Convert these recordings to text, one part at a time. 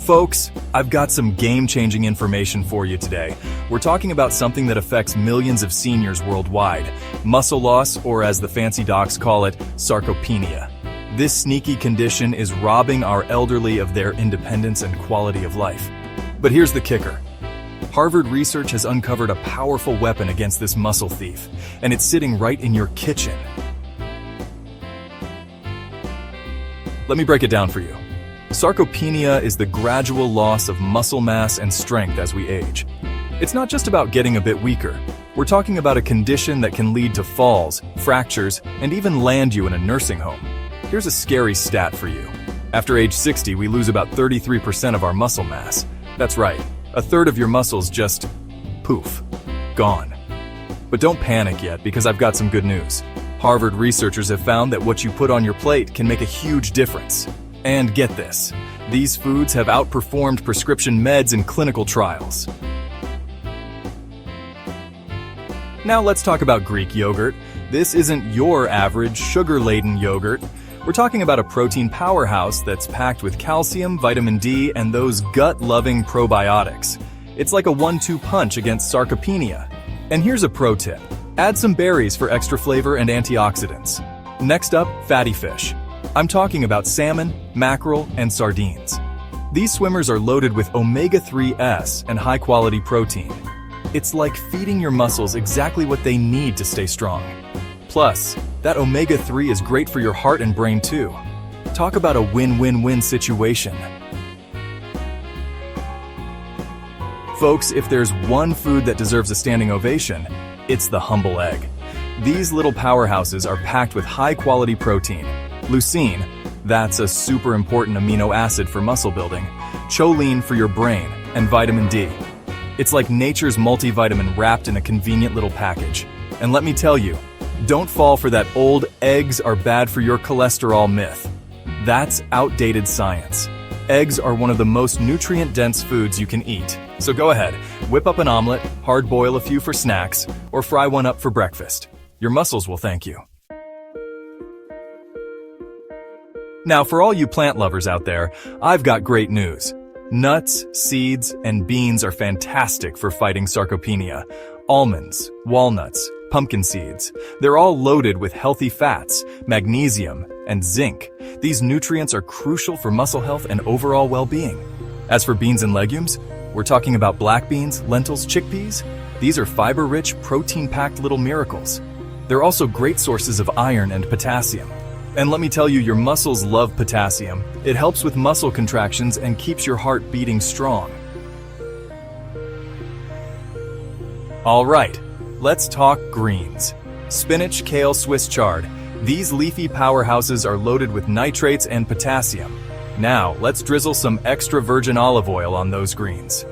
Folks, I've got some game-changing information for you today. We're talking about something that affects millions of seniors worldwide, muscle loss, or as the fancy docs call it, sarcopenia. This sneaky condition is robbing our elderly of their independence and quality of life. But here's the kicker. Harvard research has uncovered a powerful weapon against this muscle thief, and it's sitting right in your kitchen. Let me break it down for you. Sarcopenia is the gradual loss of muscle mass and strength as we age. It's not just about getting a bit weaker. We're talking about a condition that can lead to falls, fractures, and even land you in a nursing home. Here's a scary stat for you. After age 60, we lose about 33% of our muscle mass. That's right, a third of your muscles just poof, gone. But don't panic yet, because I've got some good news. Harvard researchers have found that what you put on your plate can make a huge difference. And get this, these foods have outperformed prescription meds in clinical trials. Now let's talk about Greek yogurt. This isn't your average sugar-laden yogurt. We're talking about a protein powerhouse that's packed with calcium, vitamin D, and those gut-loving probiotics. It's like a 1-2 punch against sarcopenia. And here's a pro tip. Add some berries for extra flavor and antioxidants. Next up, fatty fish. I'm talking about salmon, mackerel, and sardines. These swimmers are loaded with omega-3s and high-quality protein. It's like feeding your muscles exactly what they need to stay strong. Plus, that omega-3 is great for your heart and brain too. Talk about a win-win-win situation. Folks, if there's one food that deserves a standing ovation, it's the humble egg. These little powerhouses are packed with high-quality protein. Leucine, that's a super important amino acid for muscle building, choline for your brain, and vitamin D. It's like nature's multivitamin wrapped in a convenient little package. And let me tell you, don't fall for that old eggs are bad for your cholesterol myth. That's outdated science. Eggs are one of the most nutrient-dense foods you can eat. So go ahead, whip up an omelet, hard-boil a few for snacks, or fry one up for breakfast. Your muscles will thank you. Now, for all you plant lovers out there, I've got great news. Nuts, seeds, and beans are fantastic for fighting sarcopenia. Almonds, walnuts, pumpkin seeds. They're all loaded with healthy fats, magnesium, and zinc. These nutrients are crucial for muscle health and overall well-being. As for beans and legumes, we're talking about black beans, lentils, chickpeas. These are fiber-rich, protein-packed little miracles. They're also great sources of iron and potassium. And let me tell you, your muscles love potassium. It helps with muscle contractions and keeps your heart beating strong. All right, let's talk greens. Spinach, kale, Swiss chard. These leafy powerhouses are loaded with nitrates and potassium. Now, let's drizzle some extra virgin olive oil on those greens.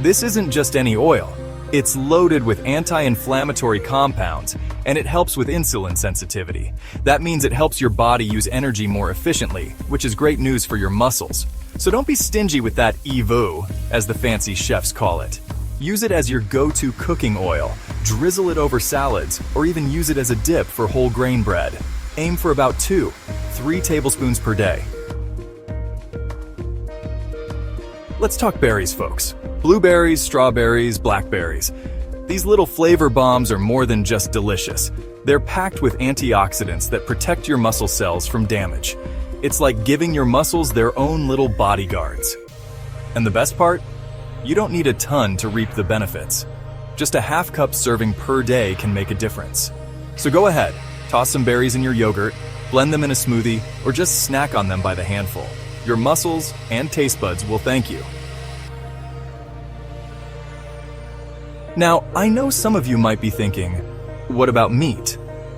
This isn't just any oil. It's loaded with anti-inflammatory compounds, and it helps with insulin sensitivity. That means it helps your body use energy more efficiently, which is great news for your muscles. So don't be stingy with that EVO, as the fancy chefs call it. Use it as your go-to cooking oil, drizzle it over salads, or even use it as a dip for whole grain bread. Aim for about 2-3 tablespoons per day. Let's talk berries, folks. Blueberries, strawberries, blackberries. These little flavor bombs are more than just delicious. They're packed with antioxidants that protect your muscle cells from damage. It's like giving your muscles their own little bodyguards. And the best part? You don't need a ton to reap the benefits. Just a half-cup serving per day can make a difference. So go ahead, toss some berries in your yogurt, blend them in a smoothie, or just snack on them by the handful. Your muscles and taste buds will thank you. Now, I know some of you might be thinking, what about meat?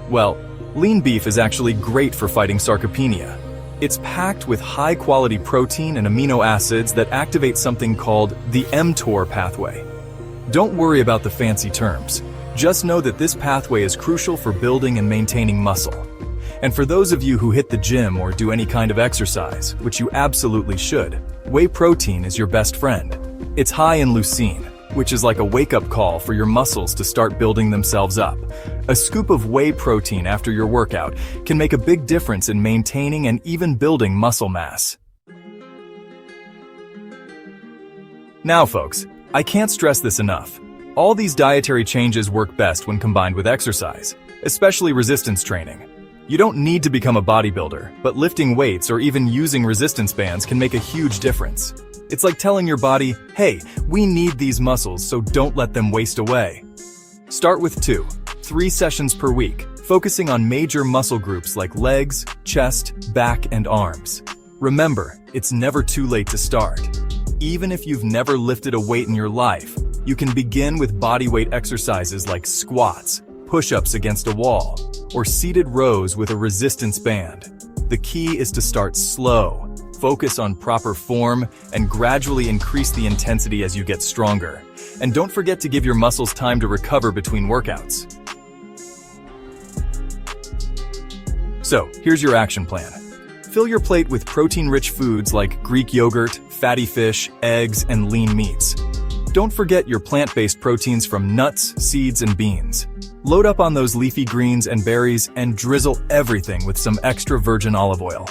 Well, lean beef is actually great for fighting sarcopenia. It's packed with high-quality protein and amino acids that activate something called the mTOR pathway. Don't worry about the fancy terms. Just know that this pathway is crucial for building and maintaining muscle. And for those of you who hit the gym or do any kind of exercise, which you absolutely should, whey protein is your best friend. It's high in leucine, which is like a wake-up call for your muscles to start building themselves up. A scoop of whey protein after your workout can make a big difference in maintaining and even building muscle mass. Now folks, I can't stress this enough. All these dietary changes work best when combined with exercise, especially resistance training. You don't need to become a bodybuilder, but lifting weights or even using resistance bands can make a huge difference. It's like telling your body, hey, we need these muscles, so don't let them waste away. Start with 2-3 sessions per week, focusing on major muscle groups like legs, chest, back, and arms. Remember, it's never too late to start. Even if you've never lifted a weight in your life, you can begin with bodyweight exercises like squats, push-ups against a wall, or seated rows with a resistance band. The key is to start slow, focus on proper form, and gradually increase the intensity as you get stronger. And don't forget to give your muscles time to recover between workouts. So, here's your action plan. Fill your plate with protein-rich foods like Greek yogurt, fatty fish, eggs, and lean meats. Don't forget your plant-based proteins from nuts, seeds, and beans. Load up on those leafy greens and berries and drizzle everything with some extra virgin olive oil.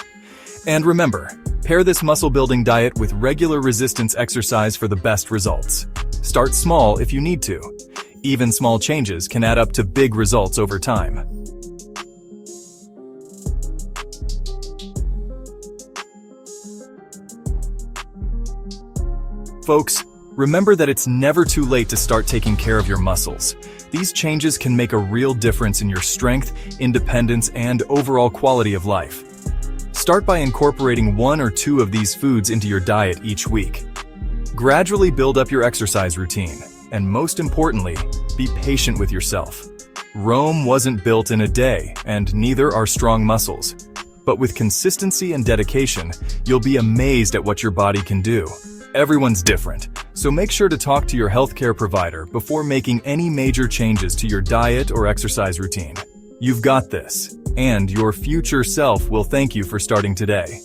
And remember, pair this muscle-building diet with regular resistance exercise for the best results. Start small if you need to. Even small changes can add up to big results over time. Folks, remember that it's never too late to start taking care of your muscles. These changes can make a real difference in your strength, independence, and overall quality of life. Start by incorporating 1 or 2 of these foods into your diet each week. Gradually build up your exercise routine, and most importantly, be patient with yourself. Rome wasn't built in a day, and neither are strong muscles. But with consistency and dedication, you'll be amazed at what your body can do. Everyone's different, so make sure to talk to your healthcare provider before making any major changes to your diet or exercise routine. You've got this, and your future self will thank you for starting today.